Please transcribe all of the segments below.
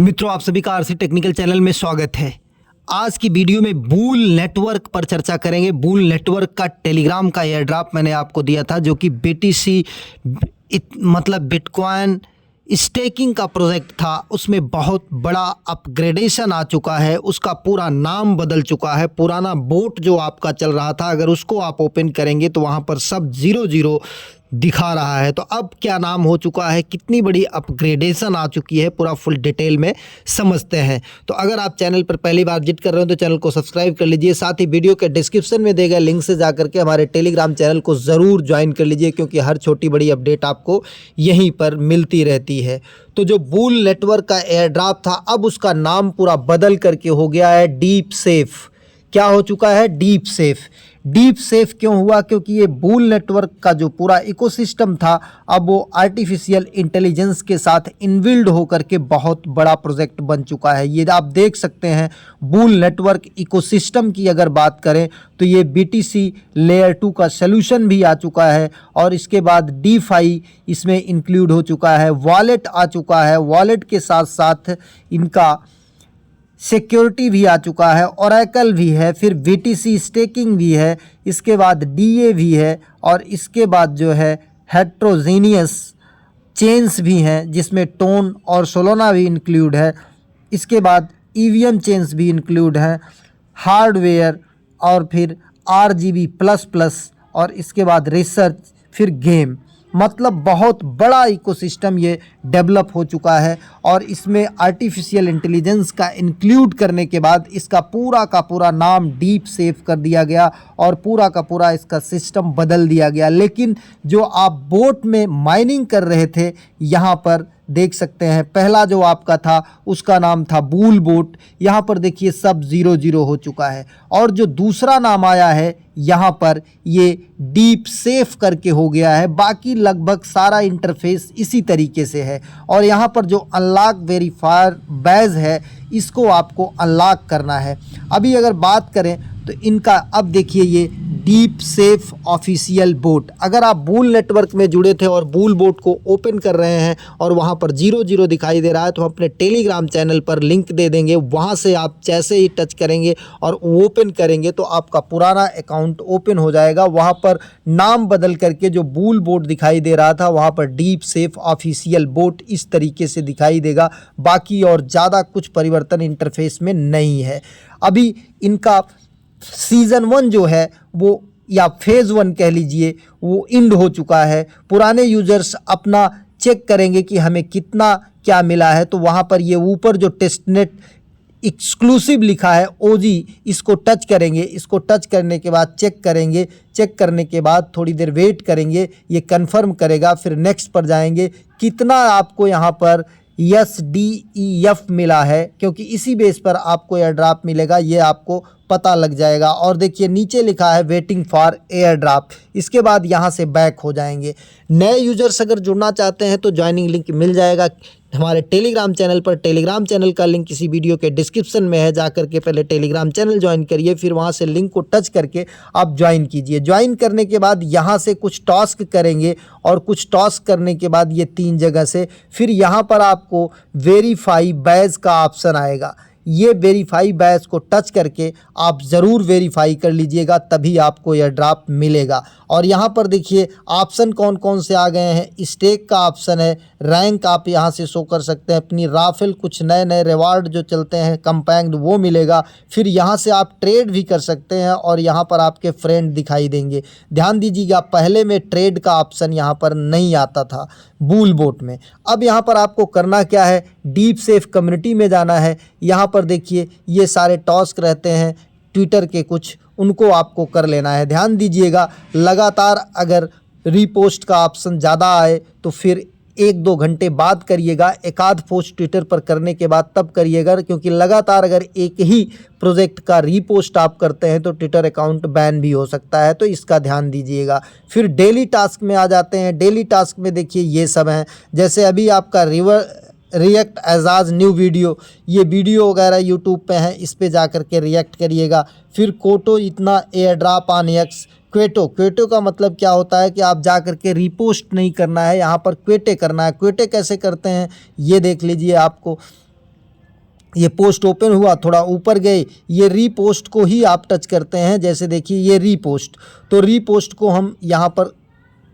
मित्रों, आप सभी का आरसी टेक्निकल चैनल में स्वागत है। आज की वीडियो में बूल नेटवर्क पर चर्चा करेंगे। बूल नेटवर्क का टेलीग्राम का एयर ड्रॉप मैंने आपको दिया था, जो कि बीटीसी मतलब बिटकॉइन स्टेकिंग का प्रोजेक्ट था। उसमें बहुत बड़ा अपग्रेडेशन आ चुका है, उसका पूरा नाम बदल चुका है। पुराना बोट जो आपका चल रहा था, अगर उसको आप ओपन करेंगे तो वहाँ पर सब 0 दिखा रहा है। तो अब क्या नाम हो चुका है, कितनी बड़ी अपग्रेडेशन आ चुकी है, पूरा फुल डिटेल में समझते हैं। तो अगर आप चैनल पर पहली बार विजिट कर रहे हो तो चैनल को सब्सक्राइब कर लीजिए। साथ ही वीडियो के डिस्क्रिप्शन में दिए गए लिंक से जाकर के हमारे टेलीग्राम चैनल को ज़रूर ज्वाइन कर लीजिए, क्योंकि हर छोटी बड़ी अपडेट आपको यहीं पर मिलती रहती है। तो जो बूल नेटवर्क का एयर ड्रॉप था, अब उसका नाम पूरा बदल करके हो गया है डीप सेफ। क्या हो चुका है? Deep safe. डीप सेफ क्यों हुआ? क्योंकि ये बूल नेटवर्क का जो पूरा इकोसिस्टम था, अब वो आर्टिफिशियल इंटेलिजेंस के साथ इनबिल्ड होकर के बहुत बड़ा प्रोजेक्ट बन चुका है। ये आप देख सकते हैं। बूल नेटवर्क इकोसिस्टम की अगर बात करें तो ये बीटीसी लेयर 2 का सॉल्यूशन भी आ चुका है, और इसके बाद डीफाई इसमें इंक्लूड हो चुका है, वॉलेट आ चुका है, वॉलेट के साथ साथ इनका सिक्योरिटी भी आ चुका है, ओरेकल भी है, फिर बीटीसी स्टेकिंग भी है, इसके बाद डीए भी है, और इसके बाद जो है हेट्रोजीनियस चेन्स भी हैं, जिसमें टोन और सोलोना भी इंक्लूड है। इसके बाद ईवीएम चेन्स भी इंक्लूड हैं, हार्डवेयर, और फिर आरजीबी प्लस प्लस, और इसके बाद रिसर्च, फिर गेम। मतलब बहुत बड़ा इकोसिस्टम ये डेवलप हो चुका है, और इसमें आर्टिफिशियल इंटेलिजेंस का इंक्लूड करने के बाद इसका पूरा का पूरा नाम डीप सेफ कर दिया गया, और पूरा का पूरा इसका सिस्टम बदल दिया गया। लेकिन जो आप बोट में माइनिंग कर रहे थे, यहाँ पर देख सकते हैं, पहला जो आपका था उसका नाम था बूल बोट। यहाँ पर देखिए सब 0 हो चुका है, और जो दूसरा नाम आया है यहाँ पर ये डीप सेफ करके हो गया है। बाकी लगभग सारा इंटरफेस इसी तरीके से है, और यहाँ पर जो अनलॉक वेरीफायर बैज है, इसको आपको अनलॉक करना है। अभी अगर बात करें तो इनका अब देखिए ये डीप सेफ ऑफिशियल बोट। अगर आप बूल नेटवर्क में जुड़े थे और बूल बोट को ओपन कर रहे हैं और वहाँ पर 0 दिखाई दे रहा है, तो हम अपने टेलीग्राम चैनल पर लिंक दे देंगे। वहाँ से आप जैसे ही टच करेंगे और ओपन करेंगे तो आपका पुराना अकाउंट ओपन हो जाएगा। वहाँ पर नाम बदल करके जो बूल बोट दिखाई दे रहा था, वहाँ पर डीप सेफ ऑफिशियल बोट इस तरीके से दिखाई देगा। बाकी और ज़्यादा कुछ परिवर्तन इंटरफेस में नहीं है। अभी इनका सीज़न 1 जो है वो, या फेज़ 1 कह लीजिए, वो इंड हो चुका है। पुराने यूजर्स अपना चेक करेंगे कि हमें कितना क्या मिला है, तो वहाँ पर ये ऊपर जो टेस्टनेट एक्सक्लूसिव लिखा है ओजी, इसको टच करेंगे। इसको टच करने के बाद चेक करेंगे। चेक करने के बाद थोड़ी देर वेट करेंगे, ये कंफर्म करेगा, फिर नेक्स्ट पर जाएंगे। कितना आपको यहाँ पर SDEF मिला है, क्योंकि इसी बेस पर आपको एयर ड्रॉप मिलेगा, ये आपको पता लग जाएगा। और देखिए नीचे लिखा है वेटिंग फॉर एयर ड्रॉप। इसके बाद यहाँ से बैक हो जाएंगे। नए यूजर्स अगर जुड़ना चाहते हैं तो ज्वाइनिंग लिंक मिल जाएगा हमारे टेलीग्राम चैनल पर। टेलीग्राम चैनल का लिंक इसी वीडियो के डिस्क्रिप्शन में है। जाकर के पहले टेलीग्राम चैनल ज्वाइन करिए, फिर वहाँ से लिंक को टच करके आप ज्वाइन कीजिए। ज्वाइन करने के बाद यहाँ से कुछ टास्क करेंगे, और कुछ टास्क करने के बाद ये 3 जगह से फिर यहाँ पर आपको वेरीफाई बैज का ऑप्शन आएगा। ये वेरीफाई बैज को टच करके आप ज़रूर वेरीफाई कर लीजिएगा, तभी आपको यह ड्रॉप मिलेगा। और यहाँ पर देखिए ऑप्शन कौन कौन से आ गए हैं। स्टेक का ऑप्शन है, रैंक आप यहाँ से शो कर सकते हैं, अपनी राफेल, कुछ नए नए रिवार्ड जो चलते हैं कंपैक्ट, वो मिलेगा। फिर यहाँ से आप ट्रेड भी कर सकते हैं, और यहाँ पर आपके फ्रेंड दिखाई देंगे। ध्यान दीजिएगा, पहले में ट्रेड का ऑप्शन यहाँ पर नहीं आता था बूल बोट में। अब यहाँ पर आपको करना क्या है, डीप सेफ कम्युनिटी में जाना है। यहाँ पर देखिए ये सारे टास्क रहते हैं ट्विटर के कुछ, उनको आपको कर लेना है। ध्यान दीजिएगा, लगातार अगर रीपोस्ट का ऑप्शन ज़्यादा आए तो फिर 1-2 घंटे बाद करिएगा। एक आध पोस्ट ट्विटर पर करने के बाद तब करिएगा, क्योंकि लगातार अगर एक ही प्रोजेक्ट का रीपोस्ट आप करते हैं तो ट्विटर अकाउंट बैन भी हो सकता है, तो इसका ध्यान दीजिएगा। फिर डेली टास्क में आ जाते हैं। डेली टास्क में देखिए ये सब हैं, जैसे अभी आपका रिएक्ट एजाज न्यू वीडियो, ये वीडियो वगैरह यूट्यूब पे हैं, इस पे जा कर के रिएक्ट करिएगा। फिर कोटो इतना air drop on x. Kyoto का मतलब क्या होता है कि आप जा कर के रिपोस्ट नहीं करना है, यहाँ पर क्वेटे करना है। क्वेटे कैसे करते हैं ये देख लीजिए। आपको ये पोस्ट ओपन हुआ, थोड़ा ऊपर गए, ये रीपोस्ट को ही आप टच करते हैं। जैसे देखिए ये रीपोस्ट, तो रीपोस्ट को हम यहाँ पर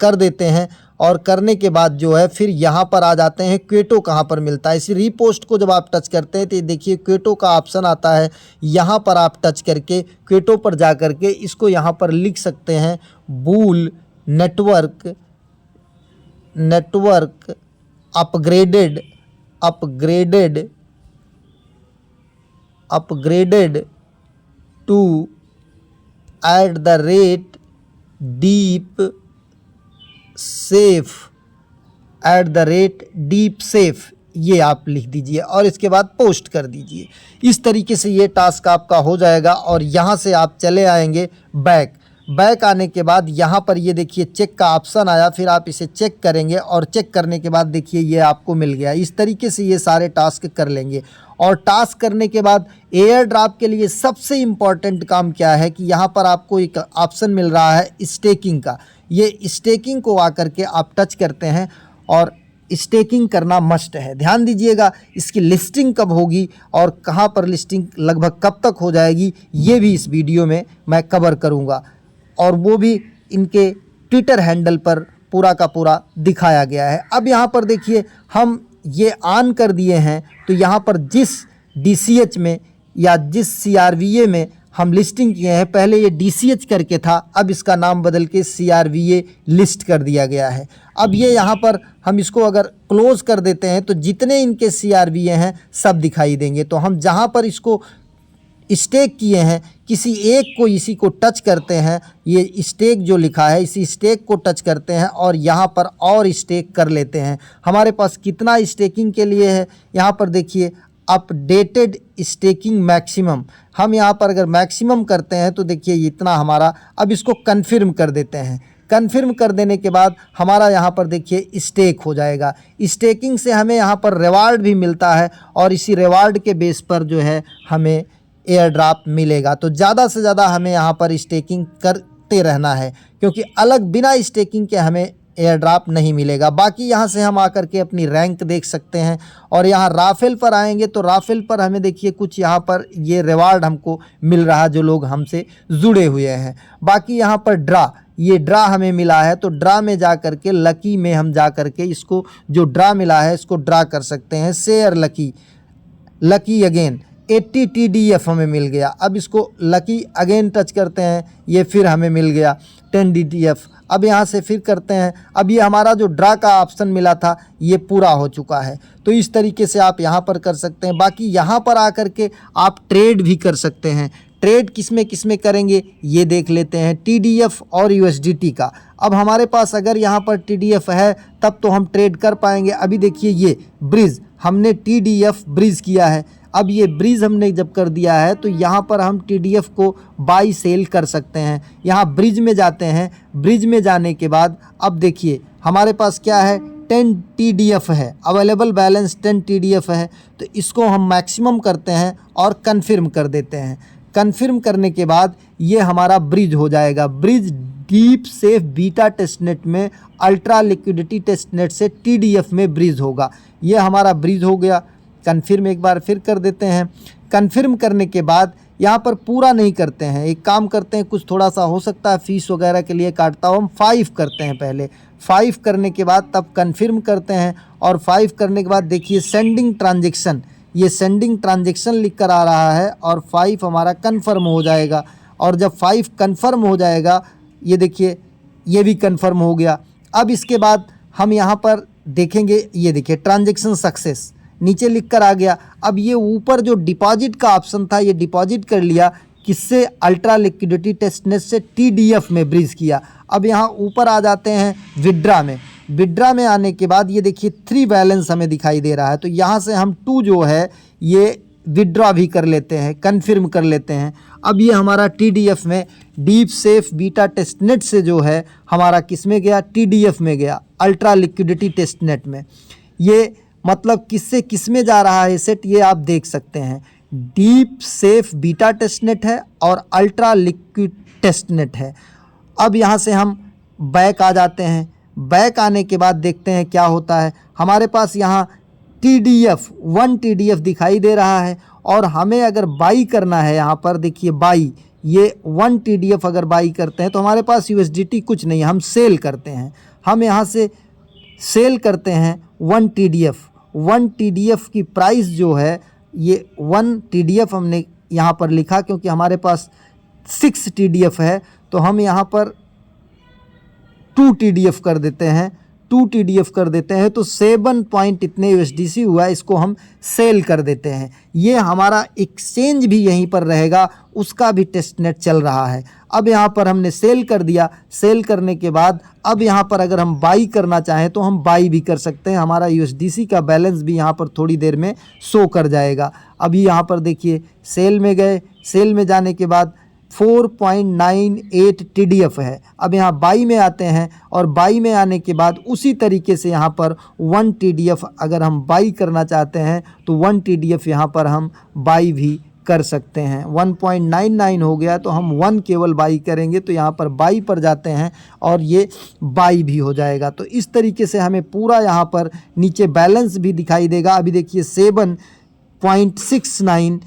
कर देते हैं और करने के बाद जो है फिर यहाँ पर आ जाते हैं क्वेटो कहाँ पर मिलता है। इस रीपोस्ट को जब आप टच करते हैं तो ये देखिए क्वेटो का ऑप्शन आता है, यहाँ पर आप टच करके क्वेटो पर जा कर के इसको यहाँ पर लिख सकते हैं bull network upgraded to @ deep safe ये आप लिख दीजिए और इसके बाद पोस्ट कर दीजिए। इस तरीके से ये टास्क आपका हो जाएगा। और यहाँ से आप चले आएंगे बैक आने के बाद यहाँ पर ये देखिए चेक का ऑप्शन आया, फिर आप इसे चेक करेंगे और चेक करने के बाद देखिए ये आपको मिल गया। इस तरीके से ये सारे टास्क कर लेंगे। और टास्क करने के बाद एयर ड्रॉप के लिए सबसे इम्पॉर्टेंट काम क्या है कि यहाँ पर आपको एक ऑप्शन मिल रहा है स्टेकिंग का। ये स्टेकिंग को आकर के आप टच करते हैं और स्टेकिंग करना मस्ट है। ध्यान दीजिएगा, इसकी लिस्टिंग कब होगी और कहाँ पर लिस्टिंग लगभग कब तक हो जाएगी ये भी इस वीडियो में मैं कवर करूँगा, और वो भी इनके ट्विटर हैंडल पर पूरा का पूरा दिखाया गया है। अब यहाँ पर देखिए हम ये ऑन कर दिए हैं, तो यहाँ पर जिस DCH में या जिस CRVA में हम लिस्टिंग किए हैं, पहले ये DCH करके था, अब इसका नाम बदल के CRVA लिस्ट कर दिया गया है। अब ये यहाँ पर हम इसको अगर क्लोज़ कर देते हैं तो जितने इनके CRVA हैं सब दिखाई देंगे। तो हम जहाँ पर इसको स्टेक किए हैं किसी एक को इसी को टच करते हैं, ये स्टेक जो लिखा है इसी स्टेक को टच करते हैं और यहाँ पर और स्टेक कर लेते हैं। हमारे पास कितना स्टेकिंग के लिए है, यहाँ पर देखिए अपडेटेड स्टेकिंग मैक्सिमम। हम यहाँ पर अगर मैक्सिमम करते हैं तो देखिए इतना हमारा। अब इसको कन्फर्म कर देते हैं। कन्फर्म कर देने के बाद हमारा यहाँ पर देखिए स्टेक हो जाएगा। स्टेकिंग से हमें यहाँ पर रिवार्ड भी मिलता है और इसी रिवार्ड के बेस पर जो है हमें एयर ड्रॉप मिलेगा। तो ज़्यादा से ज़्यादा हमें यहाँ पर स्टेकिंग करते रहना है, क्योंकि अलग बिना स्टेकिंग के हमें एयर ड्रॉप नहीं मिलेगा। बाकी यहाँ से हम आकर के अपनी रैंक देख सकते हैं। और यहाँ राफेल पर आएंगे तो राफेल पर हमें देखिए कुछ यहाँ पर ये रिवार्ड हमको मिल रहा है जो लोग हमसे जुड़े हुए हैं। बाकी यहाँ पर ये ड्रा हमें मिला है, तो ड्रा में जा कर के लकी में हम जा कर के इसको जो ड्रा मिला है इसको ड्रा कर सकते हैं। शेयर लकी अगेन 80 TDF हमें मिल गया। अब इसको लकी अगेन टच करते हैं, ये फिर हमें मिल गया 10 DTF। अब यहाँ से फिर करते हैं, अब ये हमारा जो ड्रा का ऑप्शन मिला था ये पूरा हो चुका है। तो इस तरीके से आप यहाँ पर कर सकते हैं। बाकी यहाँ पर आकर के आप ट्रेड भी कर सकते हैं। ट्रेड किस में करेंगे ये देख लेते हैं, TDF और USDT का। अब हमारे पास अगर यहाँ पर TDF है तब तो हम ट्रेड कर पाएंगे। अभी देखिए ये ब्रिज हमने TDF ब्रिज किया है। अब ये ब्रिज हमने जब कर दिया है तो यहाँ पर हम TDF को बाई सेल कर सकते हैं। यहाँ ब्रिज में जाते हैं, ब्रिज में जाने के बाद अब देखिए हमारे पास क्या है 10 TDF है, अवेलेबल बैलेंस 10 TDF है। तो इसको हम मैक्सिमम करते हैं और कन्फर्म कर देते हैं। कन्फर्म करने के बाद ये हमारा ब्रिज हो जाएगा। Bridge deep safe beta testnet में अल्ट्रा लिक्विडिटी टेस्टनेट से TDF में ब्रिज होगा। ये हमारा ब्रिज हो गया। कन्फर्म एक बार फिर कर देते हैं। कन्फर्म करने के बाद यहाँ पर पूरा नहीं करते हैं, एक काम करते हैं, कुछ थोड़ा सा हो सकता है फीस वगैरह के लिए काटता हो, हम 5 करते हैं पहले। 5 करने के बाद तब कन्फर्म करते हैं और 5 करने के बाद देखिए सेंडिंग ट्रांजेक्शन, ये सेंडिंग ट्रांजेक्शन लिख कर आ रहा है और 5 हमारा कन्फर्म हो जाएगा। और जब 5 कन्फर्म हो जाएगा ये देखिए ये भी कन्फर्म हो गया। अब इसके बाद हम यहाँ पर देखेंगे, ये देखिए ट्रांजेक्शन सक्सेस नीचे लिख कर आ गया। अब ये ऊपर जो डिपॉजिट का ऑप्शन था ये डिपॉजिट कर लिया, किससे, अल्ट्रा लिक्विडिटी टेस्टनेट से TDF में ब्रिज किया। अब यहाँ ऊपर आ जाते हैं विड्रा में। विड्रा में आने के बाद ये देखिए 3 बैलेंस हमें दिखाई दे रहा है, तो यहाँ से हम 2 जो है ये विड्रॉ भी कर लेते हैं, कन्फर्म कर लेते हैं। अब ये हमारा TDF में डीप सेफ बीटा टेस्टनेट से जो है हमारा किस में गया, TDF में गया, अल्ट्रा लिक्विडिटी टेस्टनेट में। ये मतलब किससे किस में जा रहा है सेट, ये आप देख सकते हैं। डीप सेफ बीटा टेस्टनेट है और अल्ट्रा लिक्विड टेस्टनेट है। अब यहाँ से हम बैक आ जाते हैं। बैक आने के बाद देखते हैं क्या होता है। हमारे पास यहाँ TDF 1 TDF दिखाई दे रहा है। और हमें अगर बाई करना है, यहाँ पर देखिए बाई, ये 1 TDF अगर बाई करते हैं तो हमारे पास USDT कुछ नहीं है, हम सेल करते हैं। हम यहाँ से सेल करते हैं 1 TDF। 1 TDF की प्राइस जो है, ये 1 TDF हमने यहाँ पर लिखा क्योंकि हमारे पास 6 TDF है, तो हम यहाँ पर 2 TDF कर देते हैं। 2 TDF कर देते हैं तो 7 पॉइंट इतने USDC हुआ, इसको हम सेल कर देते हैं। ये हमारा एक्सचेंज भी यहीं पर रहेगा, उसका भी टेस्ट नेट चल रहा है। अब यहाँ पर हमने सेल कर दिया। सेल करने के बाद अब यहाँ पर अगर हम बाई करना चाहें तो हम बाई भी कर सकते हैं। हमारा USDC का बैलेंस भी यहाँ पर थोड़ी देर में शो कर जाएगा। अभी यहाँ पर देखिए सेल में गए, सेल में जाने के बाद 4.98 TDF है। अब यहाँ बाई में आते हैं और बाई में आने के बाद उसी तरीके से यहाँ पर 1 TDF अगर हम बाई करना चाहते हैं तो 1 TDF यहाँ पर हम बाई भी कर सकते हैं। 1.99 हो गया तो हम 1 केवल बाई करेंगे, तो यहाँ पर बाई पर जाते हैं और ये बाई भी हो जाएगा। तो इस तरीके से हमें पूरा यहाँ पर नीचे बैलेंस भी दिखाई देगा। अभी देखिए 7.69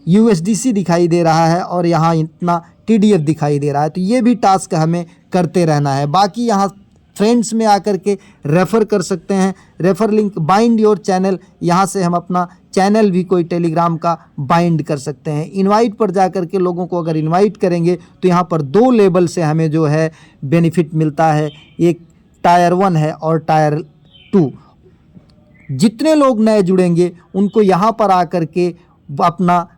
USDC दिखाई दे रहा है और यहाँ इतना TDF दिखाई दे रहा है। तो ये भी टास्क हमें करते रहना है। बाकी यहाँ फ्रेंड्स में आकर के रेफ़र कर सकते हैं। Refer link bind your channel, यहाँ से हम अपना चैनल भी कोई टेलीग्राम का बाइंड कर सकते हैं। इनवाइट पर जा कर के लोगों को अगर इनवाइट करेंगे तो यहाँ पर 2 लेवल से हमें जो है बेनिफिट मिलता है, एक टायर 1 है और टायर 2। जितने लोग नए जुड़ेंगे उनको यहाँ पर आकर के अपना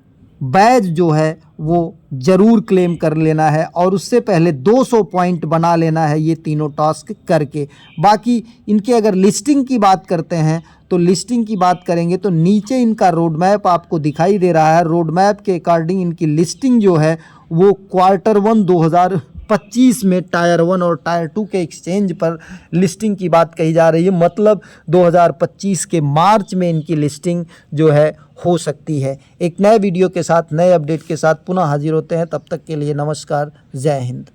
बैज जो है वो ज़रूर क्लेम कर लेना है और उससे पहले 200 पॉइंट बना लेना है ये तीनों टास्क करके। बाकी इनके अगर लिस्टिंग की बात करते हैं तो लिस्टिंग की बात करेंगे तो नीचे इनका रोड मैप आपको दिखाई दे रहा है। रोड मैप के अकॉर्डिंग इनकी लिस्टिंग जो है वो Q1 2025 में टायर 1 और टायर 2 के एक्सचेंज पर लिस्टिंग की बात कही जा रही है। मतलब 2025 के मार्च में इनकी लिस्टिंग जो है हो सकती है। एक नए वीडियो के साथ, नए अपडेट के साथ पुनः हाजिर होते हैं। तब तक के लिए नमस्कार, जय हिंद।